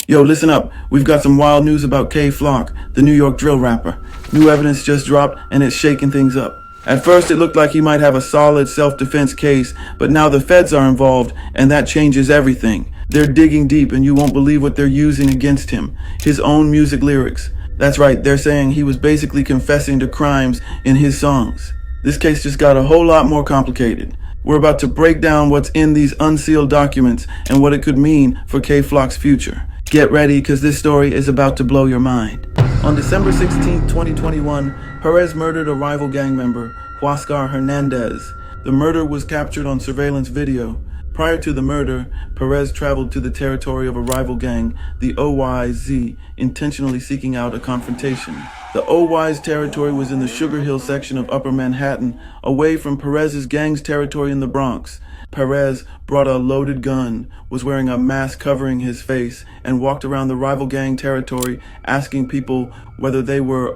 Yo, listen up. We've got some wild news about K Flock, the New York drill rapper. New evidence just dropped and it's shaking things up. At first it looked like he might have a solid self-defense case, but now the feds are involved and that changes everything. They're digging deep and you won't believe what they're using against him. His own music lyrics. That's right, they're saying he was basically confessing to crimes in his songs. This case just got a whole lot more complicated. We're about to break down what's in these unsealed documents and what it could mean for K Flock's future. Get ready, because this story is about to blow your mind. On December 16, 2021, Perez murdered a rival gang member, Huascar Hernandez. The murder was captured on surveillance video. Prior to the murder, Perez traveled to the territory of a rival gang, the OYZ, intentionally seeking out a confrontation. The OY's territory was in the Sugar Hill section of Upper Manhattan, away from Perez's gang's territory in the Bronx. Perez brought a loaded gun, was wearing a mask covering his face, and walked around the rival gang territory asking people whether they were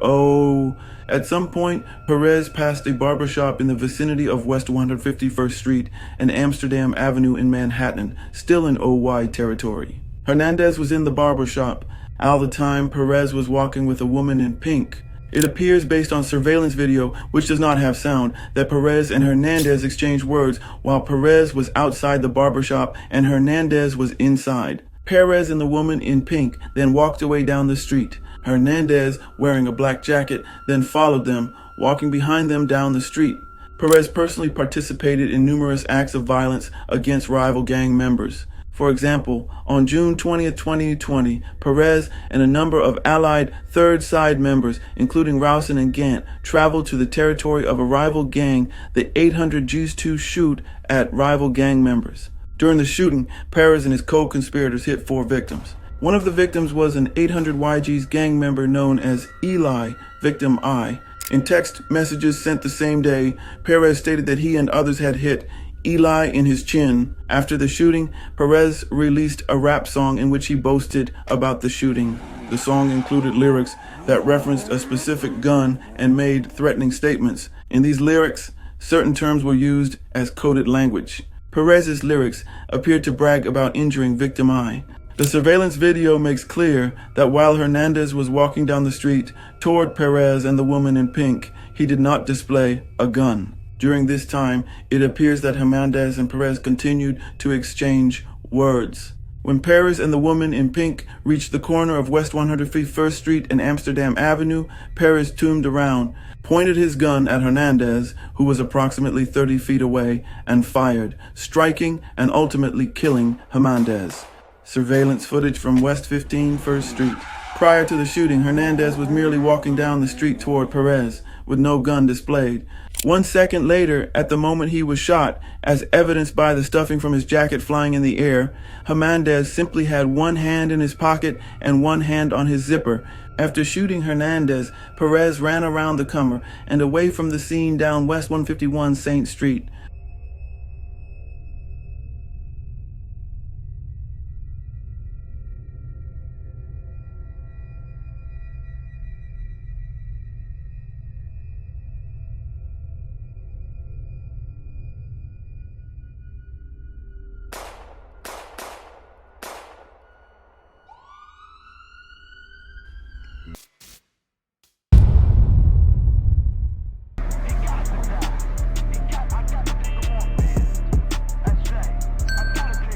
At some point, Perez passed a barbershop in the vicinity of West 151st Street and Amsterdam Avenue in Manhattan, still in OY territory. Hernandez was in the barbershop. All the time, Perez was walking with a woman in pink. It appears, based on surveillance video, which does not have sound, that Perez and Hernandez exchanged words while Perez was outside the barbershop and Hernandez was inside. Perez and the woman in pink then walked away down the street. Hernandez, wearing a black jacket, then followed them, walking behind them down the street. Perez personally participated in numerous acts of violence against rival gang members. For example, on June 20, 2020, Perez and a number of allied Third Side members, including Rouson and Gant, traveled to the territory of a rival gang, the 800 G's 2 shoot at rival gang members. During the shooting, Perez and his co-conspirators hit 4 victims. One of the victims was an 800 YG's gang member known as Eli, victim I. In text messages sent the same day, Perez stated that he and others had hit Eli in his chin. After the shooting, Perez released a rap song in which he boasted about the shooting. The song included lyrics that referenced a specific gun and made threatening statements. In these lyrics, certain terms were used as coded language. Perez's lyrics appeared to brag about injuring victim I. The surveillance video makes clear that while Hernandez was walking down the street toward Perez and the woman in pink, he did not display a gun. During this time, it appears that Hernandez and Perez continued to exchange words. When Perez and the woman in pink reached the corner of West 151st Street and Amsterdam Avenue, Perez turned around, pointed his gun at Hernandez, who was approximately 30 feet away, and fired, striking and ultimately killing Hernandez. Surveillance footage from West 151st Street. Prior to the shooting, Hernandez was merely walking down the street toward Perez, with no gun displayed. 1 second later, at the moment he was shot, as evidenced by the stuffing from his jacket flying in the air, Hernandez simply had one hand in his pocket and one hand on his zipper. After shooting Hernandez, Perez ran around the corner and away from the scene down West 151 St. Street.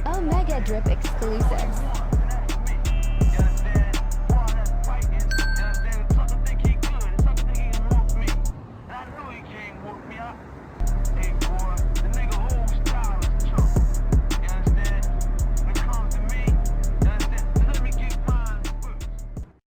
Omegadrip exclusive.